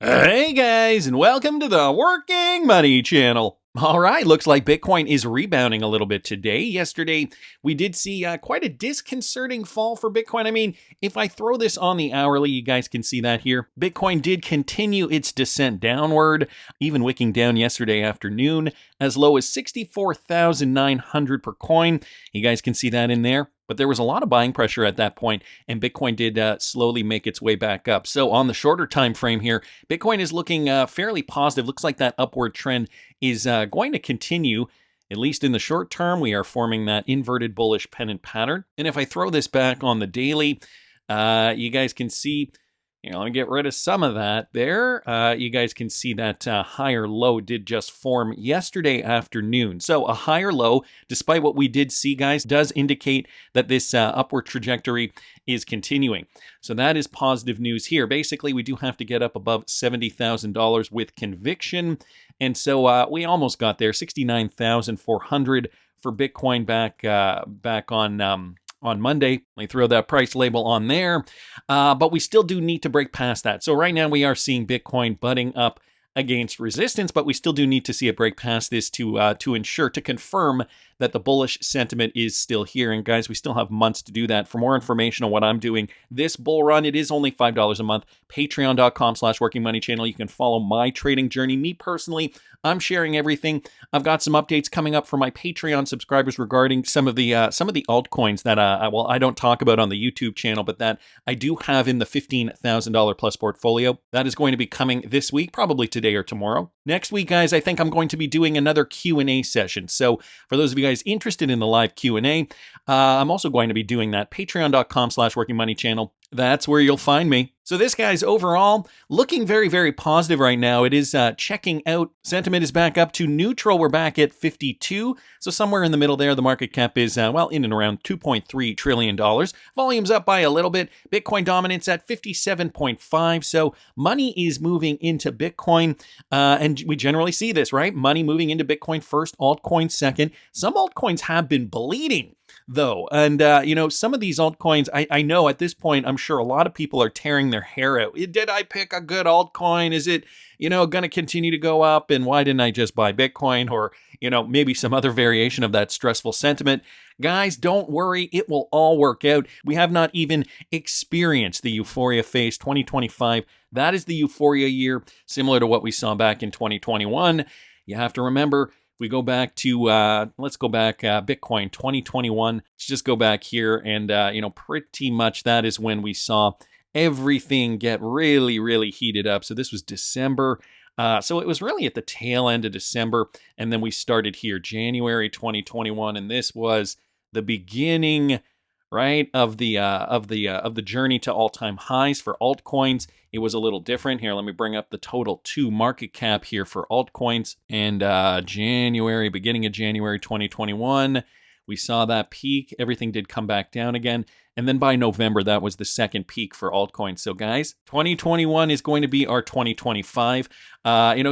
Hey guys, and welcome to the Working Money Channel. All right, looks like Bitcoin is rebounding a little bit today. Yesterday, we did see quite a disconcerting fall for Bitcoin. I mean, if I throw this on the hourly, you guys can see that here. Bitcoin did continue its descent downward, even wicking down yesterday afternoon, as low as 64,900 per coin. You guys can see that in there. But there was a lot of buying pressure at that point, and Bitcoin did slowly make its way back up. So on the shorter time frame here, Bitcoin is looking fairly positive. Looks like that upward trend is going to continue. At least in the short term, we are forming that inverted bullish pennant pattern. And if I throw this back on the daily, you guys can see, let me get rid of some of that there. You guys can see that higher low did just form yesterday afternoon. So a higher low, despite what we did see, guys, does indicate that this upward trajectory is continuing. So that is positive news here. Basically, we do have to get up above $70,000 with conviction. And so we almost got there, 69,400 for Bitcoin back on Monday. We throw that price label on there, but we still do need to break past that. So right now we are seeing Bitcoin butting up against resistance, but we still do need to see it break past this to confirm that the bullish sentiment is still here. And guys, we still have months to do that. For more information on what I'm doing this bull run, it is only $5 a month. Patreon.com/workingmoneychannel. You can follow my trading journey. Me personally, I'm sharing everything. I've got some updates coming up for my Patreon subscribers regarding some of the altcoins that I don't talk about on the YouTube channel, but that I do have in the $15,000 plus portfolio. That is going to be coming this week, probably today or tomorrow. Next week, guys, I think I'm going to be doing another Q&A session. So for those of you guys interested in the live Q&A, I'm also going to be doing that. Patreon.com/workingmoneychannel. That's where you'll find me. So this guy's overall looking very, very positive right now. It is checking out. Sentiment is back up to neutral. We're back at 52. So somewhere in the middle there, the market cap is, in and around $2.3 trillion. Volume's up by a little bit. Bitcoin dominance at 57.5. So money is moving into Bitcoin. And we generally see this, right? Money moving into Bitcoin first, altcoins second. Some altcoins have been bleeding, though. And, some of these altcoins, I know at this point, I'm sure a lot of people are tearing their hair out. Did I pick a good altcoin? Is it, going to continue to go up? And why didn't I just buy Bitcoin? Or, maybe some other variation of that stressful sentiment. Guys, don't worry. It will all work out. We have not even experienced the euphoria phase. 2025. That is the euphoria year, similar to what we saw back in 2021. You have to remember, if we go back to, Bitcoin 2021, let's just go back here and, pretty much that is when we saw everything get really, really heated up. So this was December. So it was really at the tail end of December. And then we started here, January 2021. And this was the beginning, right, of the journey to all-time highs for altcoins. It was a little different. Here, let me bring up the total to market cap here for altcoins. And beginning of January 2021, we saw that peak. Everything did come back down again. And then by November, that was the second peak for altcoins. So guys, 2021 is going to be our 2025.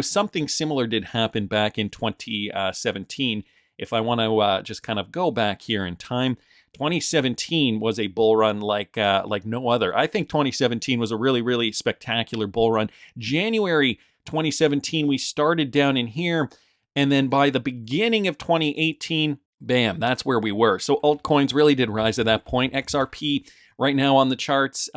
Something similar did happen back in 2017. If I want to just kind of go back here in time, 2017 was a bull run like no other. I think 2017 was a really, really spectacular bull run. January 2017, we started down in here, and then by the beginning of 2018, bam, that's where we were. So altcoins really did rise at that point. XRP right now on the charts,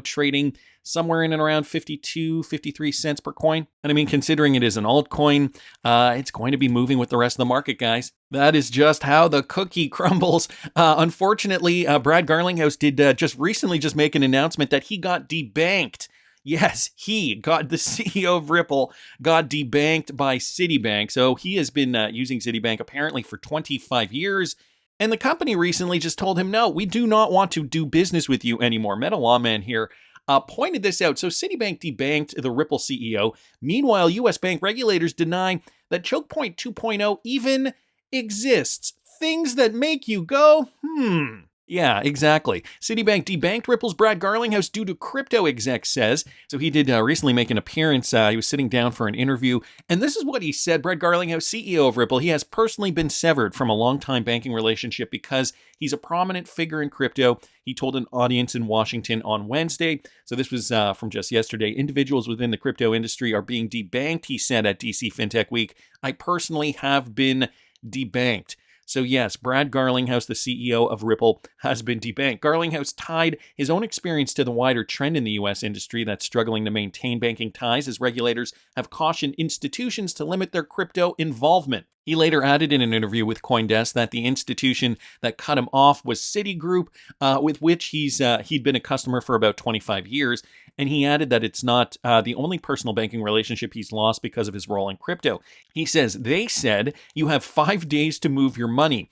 trading somewhere in and around 52, 53 cents per coin. And I mean, considering it is an altcoin, it's going to be moving with the rest of the market, guys. That is just how the cookie crumbles. Unfortunately, Brad Garlinghouse did just recently make an announcement that he got debanked. Yes, the CEO of Ripple got debanked by Citibank. So he has been using Citibank apparently for 25 years. And the company recently just told him, no, we do not want to do business with you anymore. Meta Lawman here pointed this out. So Citibank debanked the Ripple CEO. Meanwhile, U.S. bank regulators deny that Choke Point 2.0 even exists. Things that make you go, Yeah, exactly. Citibank debanked Ripple's Brad Garlinghouse due to crypto exec says. So he did recently make an appearance. He was sitting down for an interview, and this is what he said. Brad Garlinghouse, CEO of Ripple, he has personally been severed from a long-time banking relationship because he's a prominent figure in crypto. He told an audience in Washington on Wednesday. So this was from just yesterday. Individuals within the crypto industry are being debanked, he said at DC FinTech Week. I personally have been debanked. So yes, Brad Garlinghouse, the CEO of Ripple, has been debanked. Garlinghouse tied his own experience to the wider trend in the U.S. industry that's struggling to maintain banking ties as regulators have cautioned institutions to limit their crypto involvement. He later added in an interview with CoinDesk that the institution that cut him off was Citigroup, with which he'd been a customer for about 25 years. And he added that it's not the only personal banking relationship he's lost because of his role in crypto. He says, they said, you have 5 days to move your money.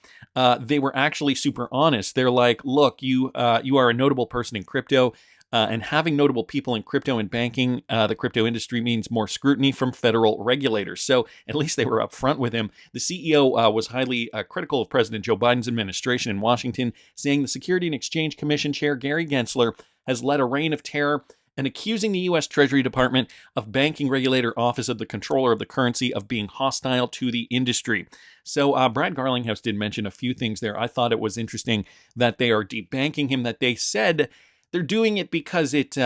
They were actually super honest. They're like, look, you are a notable person in crypto. And having notable people in crypto and banking, the crypto industry means more scrutiny from federal regulators. So at least they were upfront with him. The CEO was highly critical of President Joe Biden's administration in Washington, saying the Security and Exchange Commission Chair Gary Gensler has led a reign of terror and accusing the U.S. Treasury Department of Banking Regulator Office of the Controller of the Currency of being hostile to the industry. So Brad Garlinghouse did mention a few things there. I thought it was interesting that they are debanking him, that they said they're doing it because it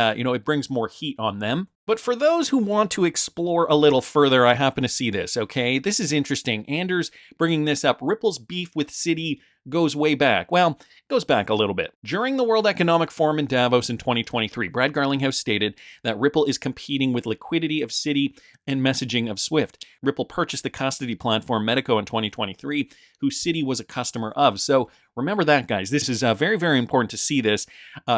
brings more heat on them. But for those who want to explore a little further, I happen to see this, okay? This is interesting. Anders bringing this up. Ripple's beef with Citi goes way back. Well, goes back a little bit. During the World Economic Forum in Davos in 2023, Brad Garlinghouse stated that Ripple is competing with liquidity of Citi and messaging of Swift. Ripple purchased the custody platform Medico in 2023, who Citi was a customer of. So remember that, guys. This is very, very important to see this,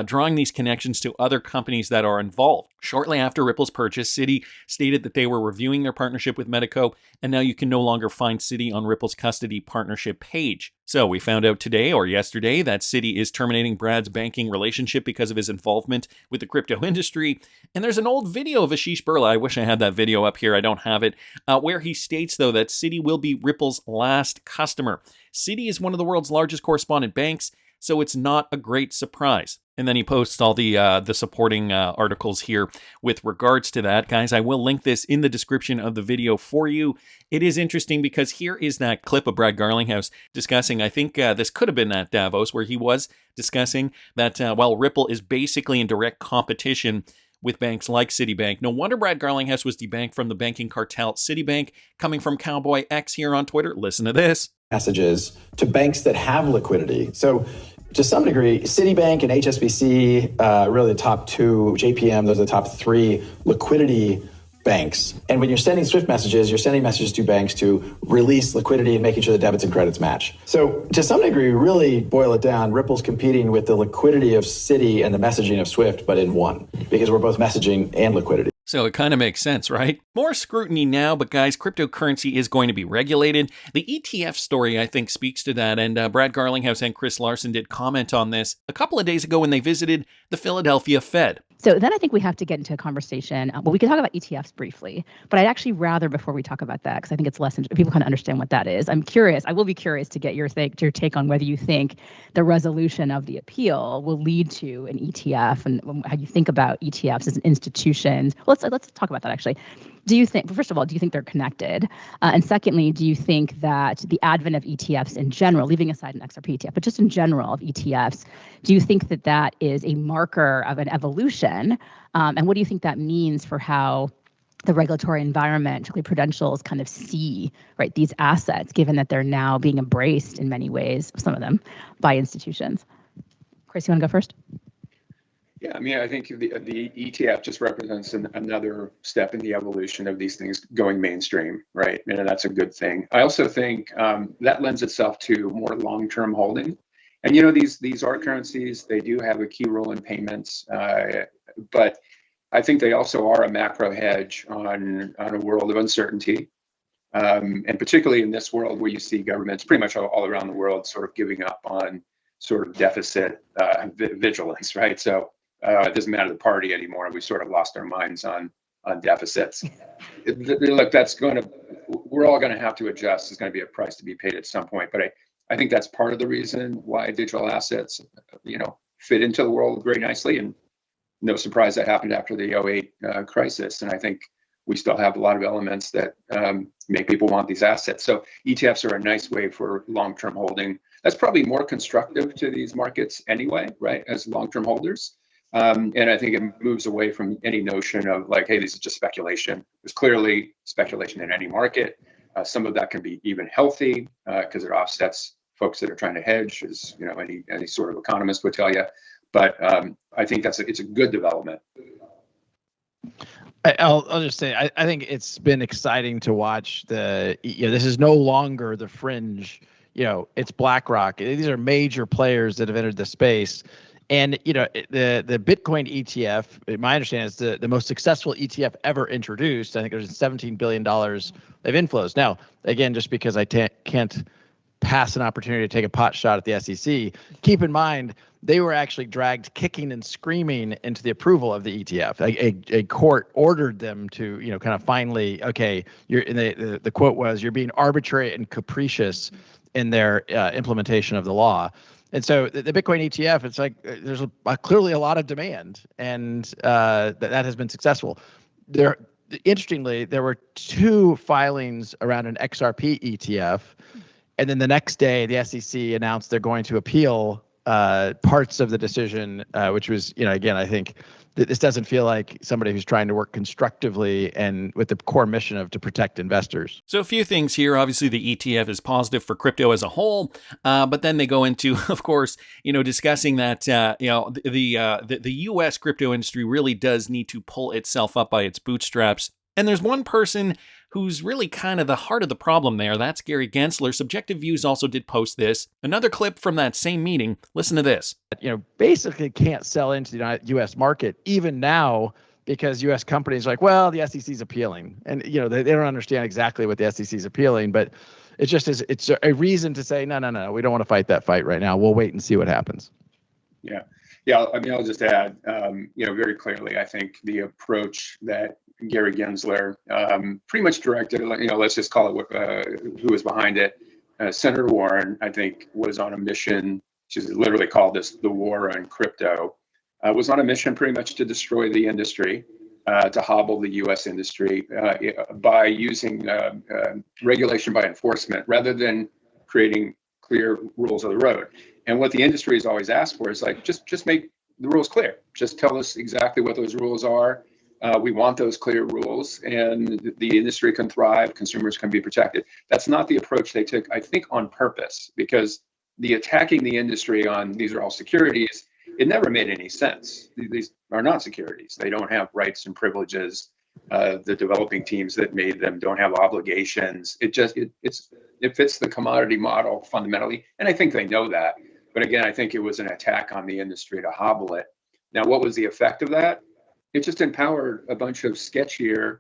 drawing these connections to other companies that are involved. Shortly after Ripple's purchase, Citi stated that they were reviewing their partnership with Medico, and now you can no longer find Citi on Ripple's custody partnership page. So we found out today or yesterday that Citi is terminating Brad's banking relationship because of his involvement with the crypto industry. And there's an old video of Ashish Burla, I wish I had that video up here, I don't have it, where he states, though, that Citi will be Ripple's last customer. Citi is one of the world's largest correspondent banks, so it's not a great surprise. And then he posts all the supporting articles here with regards to that. Guys, I will link this in the description of the video for you. It is interesting because here is that clip of Brad Garlinghouse discussing, I think this could have been at Davos, where he was discussing that while Ripple is basically in direct competition with banks like Citibank. No wonder Brad Garlinghouse was debanked from the banking cartel Citibank. Coming from Cowboy X here on Twitter, listen to this. Messages to banks that have liquidity. So to some degree, Citibank and HSBC, really the top two, JPM, those are the top three liquidity banks. And when you're sending SWIFT messages, you're sending messages to banks to release liquidity and making sure the debits and credits match. So to some degree, really boil it down, Ripple's competing with the liquidity of Citi and the messaging of SWIFT, but in one, because we're both messaging and liquidity. So it kind of makes sense, right? More scrutiny now, but guys, cryptocurrency is going to be regulated. The ETF story, I think, speaks to that, and Brad Garlinghouse and Chris Larsen did comment on this a couple of days ago when they visited the Philadelphia Fed. So then I think we have to get into a conversation. Well, we can talk about ETFs briefly, but I'd actually rather, before we talk about that, because I think it's less, people kind of understand what that is. I'm curious, I will be curious to get your take on whether you think the resolution of the appeal will lead to an ETF and how you think about ETFs as an institution. Well, let's talk about that actually. Do you think, first of all, do you think they're connected? And secondly, do you think that the advent of ETFs in general, leaving aside an XRP ETF, but just in general of ETFs, do you think that that is a marker of an evolution? And what do you think that means for how the regulatory environment, particularly prudentials, kind of see these assets, given that they're now being embraced in many ways, some of them, by institutions? Chris, you want to go first? Yeah, I mean, I think the ETF just represents another step in the evolution of these things going mainstream, right? And that's a good thing. I also think that lends itself to more long-term holding. And these art currencies, they do have a key role in payments, but I think they also are a macro hedge on a world of uncertainty, and particularly in this world where you see governments pretty much all around the world sort of giving up on sort of deficit vigilance, right? So it doesn't matter the party anymore. We sort of lost our minds on deficits. Look, we're all going to have to adjust. There's going to be a price to be paid at some point. But I think that's part of the reason why digital assets, fit into the world very nicely. And no surprise that happened after the '08 crisis. And I think we still have a lot of elements that make people want these assets. So ETFs are a nice way for long-term holding. That's probably more constructive to these markets anyway, right, as long-term holders. And I think it moves away from any notion of like, hey, this is just speculation. There's clearly speculation in any market. Some of that can be even healthy because it offsets folks that are trying to hedge, as any sort of economist would tell you. But I think it's a good development. I'll just say I think it's been exciting to watch this is no longer the fringe. It's BlackRock. These are major players that have entered the space. And the Bitcoin ETF, my understanding, is the most successful ETF ever introduced. I think there's $17 billion of inflows. Now, again, just because I can't pass an opportunity to take a pot shot at the SEC, keep in mind they were actually dragged kicking and screaming into the approval of the ETF. A court ordered them to kind of finally, okay, the quote was, you're being arbitrary and capricious in their implementation of the law. And so the Bitcoin ETF, it's like there's clearly a lot of demand, and that has been successful. Interestingly, there were 2 filings around an XRP ETF, and then the next day the SEC announced they're going to appeal parts of the decision, which was, again, I think this doesn't feel like somebody who's trying to work constructively and with the core mission to protect investors. So a few things here. Obviously, the ETF is positive for crypto as a whole, but then they go into, of course, discussing that the U.S. crypto industry really does need to pull itself up by its bootstraps. And there's one person who's really kind of the heart of the problem there. That's Gary Gensler. Subjective Views also did post this. Another clip from that same meeting. Listen to this. Basically can't sell into the U.S. market even now because U.S. companies are like, well, the SEC's appealing. And, they don't understand exactly what the SEC's appealing, but it's a reason to say, no, we don't want to fight that fight right now. We'll wait and see what happens. Yeah. I mean, I'll just add, very clearly, I think the approach that Gary Gensler pretty much directed, let's just call it who was behind it. Senator Warren, I think, was on a mission. She's literally called this the war on crypto. Was on a mission pretty much to destroy the industry, to hobble the U.S. industry by using regulation by enforcement rather than creating clear rules of the road. And what the industry has always asked for is like, just make the rules clear. Just tell us exactly what those rules are. We want those clear rules, and the industry can thrive. Consumers can be protected. That's not the approach they took, I think, on purpose, because the attacking the industry on these are all securities, it never made any sense. These are not securities. They don't have rights and privileges. The developing teams that made them don't have obligations. It fits the commodity model fundamentally, and I think they know that. But again, I think it was an attack on the industry to hobble it. Now, what was the effect of that? It just empowered a bunch of sketchier,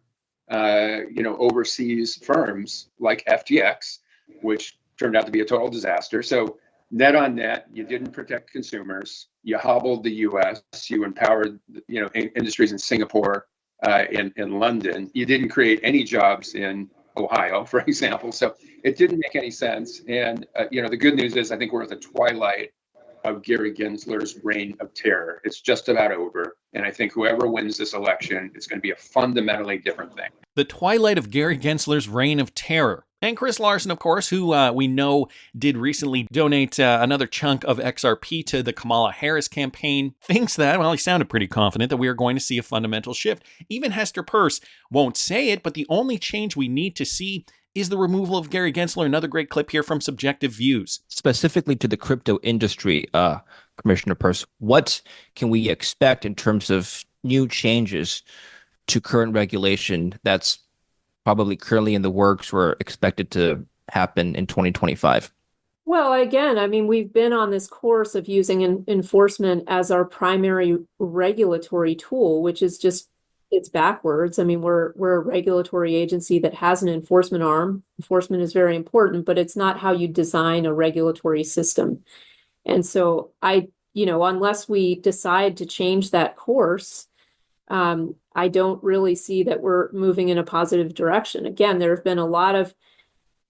overseas firms like FTX, which turned out to be a total disaster. So net on net, you didn't protect consumers. You hobbled the U.S. You empowered, industries in Singapore, in London. You didn't create any jobs in Ohio, for example. So it didn't make any sense. And the good news is I think we're at the twilight of Gary Gensler's reign of terror. It's just about over. And I think whoever wins this election, it's going to be a fundamentally different thing. The twilight of Gary Gensler's reign of terror. And Chris Larsen, of course, who we know did recently donate another chunk of XRP to the Kamala Harris campaign, thinks that, well, he sounded pretty confident that we are going to see a fundamental shift. Even Hester Peirce won't say it, but the only change we need to see is the removal of Gary Gensler. Another great clip here from Subjective Views. Specifically to the crypto industry, Commissioner Peirce, what can we expect in terms of new changes to current regulation that's probably currently in the works or expected to happen in 2025? Well, again, I mean, we've been on this course of using enforcement as our primary regulatory tool, which is just, it's backwards. I mean, we're a regulatory agency that has an enforcement arm. Enforcement is very important, but it's not how you design a regulatory system. And so unless we decide to change that course, I don't really see that we're moving in a positive direction. Again, there have been a lot of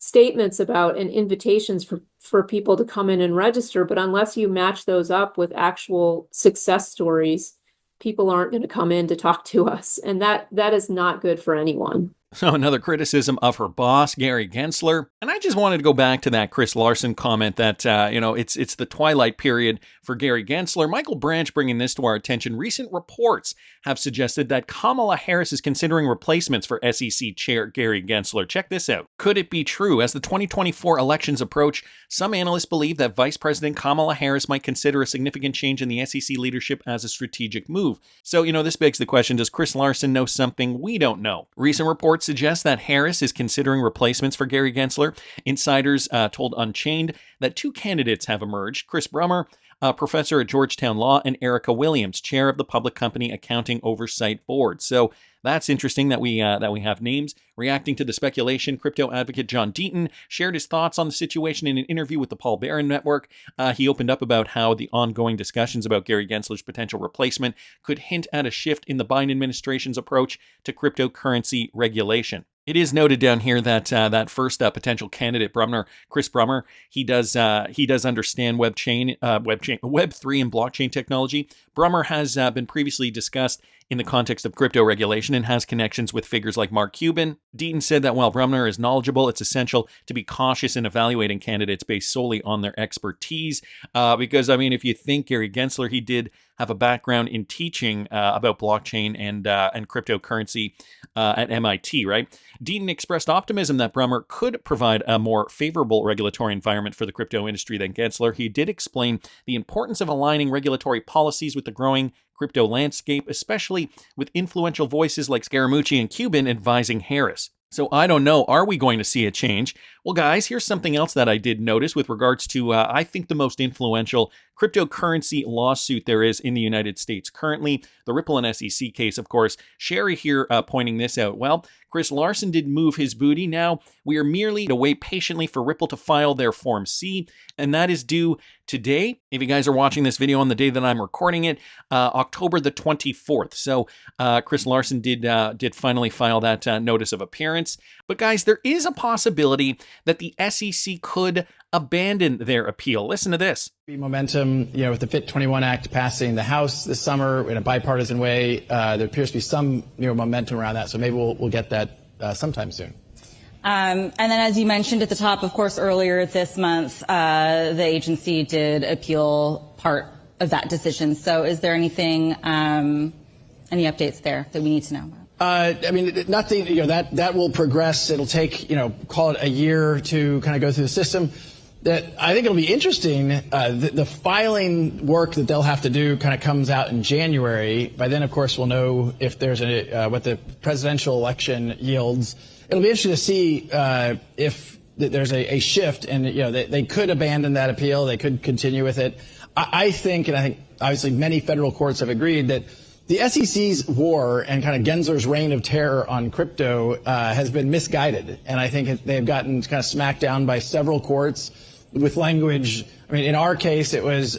statements about and invitations for people to come in and register, but unless you match those up with actual success stories, people aren't going to come in to talk to us. And that is not good for anyone. So another criticism of her boss, Gary Gensler. And I just wanted to go back to that Chris Larsen comment that, it's the twilight period for Gary Gensler. Michael Branch bringing this to our attention. Recent reports have suggested that Kamala Harris is considering replacements for SEC Chair Gary Gensler. Check this out. Could it be true? As the 2024 elections approach, some analysts believe that Vice President Kamala Harris might consider a significant change in the SEC leadership as a strategic move. So, this begs the question, does Chris Larsen know something we don't know? Recent reports suggest that Harris is considering replacements for Gary Gensler. Insiders told Unchained that two candidates have emerged: Chris Brummer, a professor at Georgetown Law, and Erica Williams, chair of the Public Company Accounting Oversight Board. So that's interesting that we have names. Reacting to the speculation, crypto advocate John Deaton shared his thoughts on the situation in an interview with the Paul Barron Network. He opened up about how the ongoing discussions about Gary Gensler's potential replacement could hint at a shift in the Biden administration's approach to cryptocurrency regulation. It is noted down here that that first potential candidate, Chris Brummer, he does understand Web3 and blockchain technology. Brummer has been previously discussed in the context of crypto regulation and has connections with figures like Mark Cuban. Deaton said that while Brummer is knowledgeable, it's essential to be cautious in evaluating candidates based solely on their expertise. Because, if you think Gary Gensler, he did have a background in teaching about blockchain and cryptocurrency at MIT, right? Deaton expressed optimism that Brummer could provide a more favorable regulatory environment for the crypto industry than Gensler. He did explain the importance of aligning regulatory policies with the growing crypto landscape, especially with influential voices like Scaramucci and Cuban advising Harris. So I don't know, are we going to see a change? Well, guys, here's something else that I did notice with regards to, I think, the most influential cryptocurrency lawsuit there is in the United States currently, the Ripple and SEC case, of course. Sherry here pointing this out. Well, Chris Larsen did move his booty. Now we are merely to wait patiently for Ripple to file their Form C, and that is due today. If you guys are watching this video on the day that I'm recording it, October the 24th. So Chris Larsen did finally file that notice of appearance. But guys, there is a possibility that the SEC could abandon their appeal. Listen to this. Momentum, with the Fit 21 Act passing the House this summer in a bipartisan way, there appears to be some momentum around that. So maybe we'll get that sometime soon. And then, as you mentioned at the top, of course, earlier this month, the agency did appeal part of that decision. So is there anything, any updates there that we need to know about? Nothing, that will progress. It'll take, call it a year to kind of go through the system. That I think it'll be interesting. The filing work that they'll have to do kind of comes out in January. By then, of course, we'll know if there's what the presidential election yields. It'll be interesting to see if there's a shift, and they could abandon that appeal. They could continue with it. I think obviously many federal courts have agreed that the SEC's war and kind of Gensler's reign of terror on crypto has been misguided, and I think they've gotten kind of smacked down by several courts with language. In our case, it was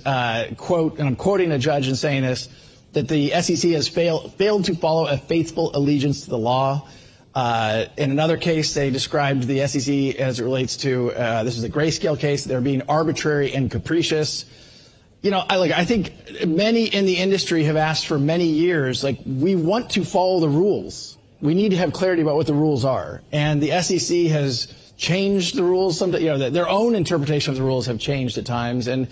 quote, and I'm quoting a judge and saying this, that the SEC has failed to follow a faithful allegiance to the law. In another case, they described the SEC as it relates to this is a grayscale case. They're being arbitrary and capricious. I think many in the industry have asked for many years, we want to follow the rules. We need to have clarity about what the rules are. And the SEC has changed the rules. Their own interpretation of the rules have changed at times. And,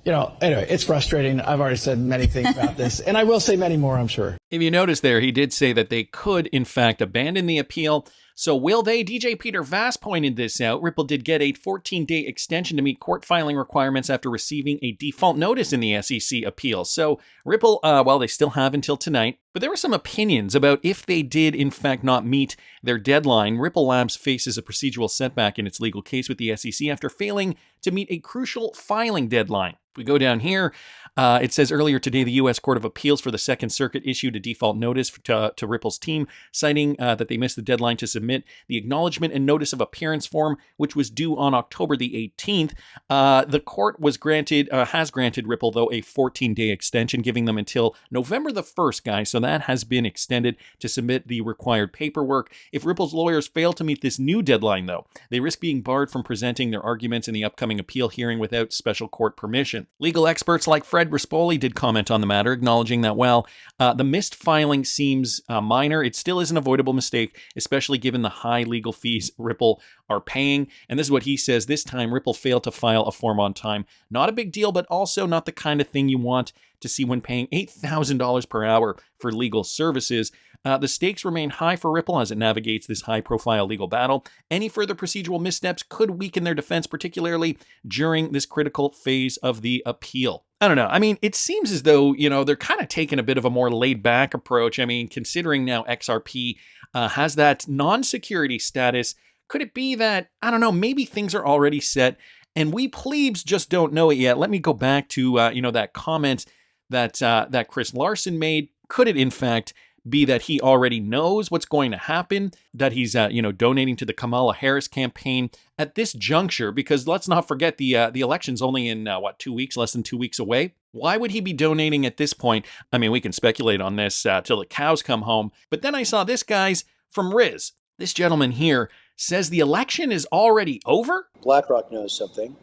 anyway, it's frustrating. I've already said many things about this, and I will say many more, I'm sure. If you notice there, he did say that they could, in fact, abandon the appeal. So will they? DJ Peter Vass pointed this out. Ripple did get a 14-day extension to meet court filing requirements after receiving a default notice in the SEC appeal. So Ripple, they still have until tonight. But there were some opinions about if they did, in fact, not meet their deadline. Ripple Labs faces a procedural setback in its legal case with the SEC after failing to meet a crucial filing deadline. If we go down here, it says earlier today, the U.S. Court of Appeals for the Second Circuit issued a default notice to Ripple's team, citing that they missed the deadline to submit the acknowledgement and notice of appearance form, which was due on October the 18th. The court has granted Ripple, though, a 14-day extension, giving them until November the 1st, guys. So that has been extended to submit the required paperwork. If Ripple's lawyers fail to meet this new deadline, though, they risk being barred from presenting their arguments in the upcoming appeal hearing without special court permission. Legal experts like Fred Rispoli did comment on the matter, acknowledging that while the missed filing seems minor, it still is an avoidable mistake, especially given the high legal fees Ripple are paying. And this is what he says: this time Ripple failed to file a form on time. Not a big deal, but also not the kind of thing you want to see when paying $8,000 per hour for legal services. The stakes remain high for Ripple as it navigates this high-profile legal battle. Any further procedural missteps could weaken their defense, particularly during this critical phase of the appeal. I don't know. I mean, it seems as though, they're kind of taking a bit of a more laid-back approach. I mean, considering now XRP has that non-security status, could it be that, I don't know, maybe things are already set and we plebes just don't know it yet? Let me go back to, that comment that Chris Larsen made. Could it, in fact, be that he already knows what's going to happen, that he's, donating to the Kamala Harris campaign at this juncture? Because let's not forget the election's only in, 2 weeks, less than 2 weeks away. Why would he be donating at this point? I mean, we can speculate on this till the cows come home. But then I saw this, guys, from Riz. This gentleman here says the election is already over? BlackRock knows something,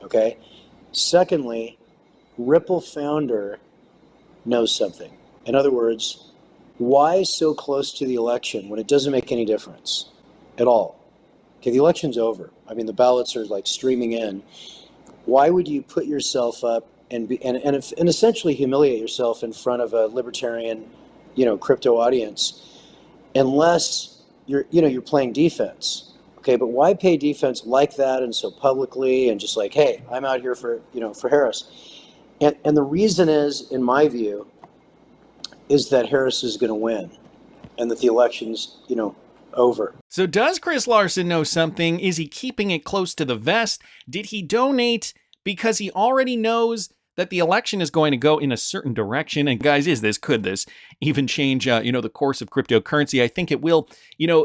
okay? Secondly, Ripple founder knows something. In other words, why so close to the election when it doesn't make any difference at all? Okay, the election's over. I mean, the ballots are like streaming in. Why would you put yourself up and essentially humiliate yourself in front of a libertarian, crypto audience, unless you're playing defense? Okay, but why pay defense like that and so publicly and just like, hey, I'm out here for Harris? And the reason is, in my view, is that Harris is going to win and that the election's, over. So does Chris Larsen know something? Is he keeping it close to the vest? Did he donate because he already knows that the election is going to go in a certain direction? And guys, could this even change, the course of cryptocurrency? I think it will,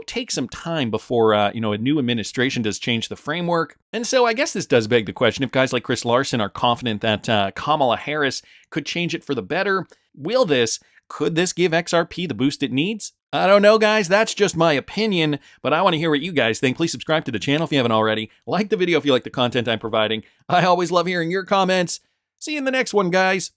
take some time before, a new administration does change the framework. And so I guess this does beg the question, if guys like Chris Larsen are confident that Kamala Harris could change it for the better, could this give XRP the boost it needs? I don't know, guys. That's just my opinion, but I want to hear what you guys think. Please subscribe to the channel if you haven't already. Like the video if you like the content I'm providing. I always love hearing your comments. See you in the next one, guys.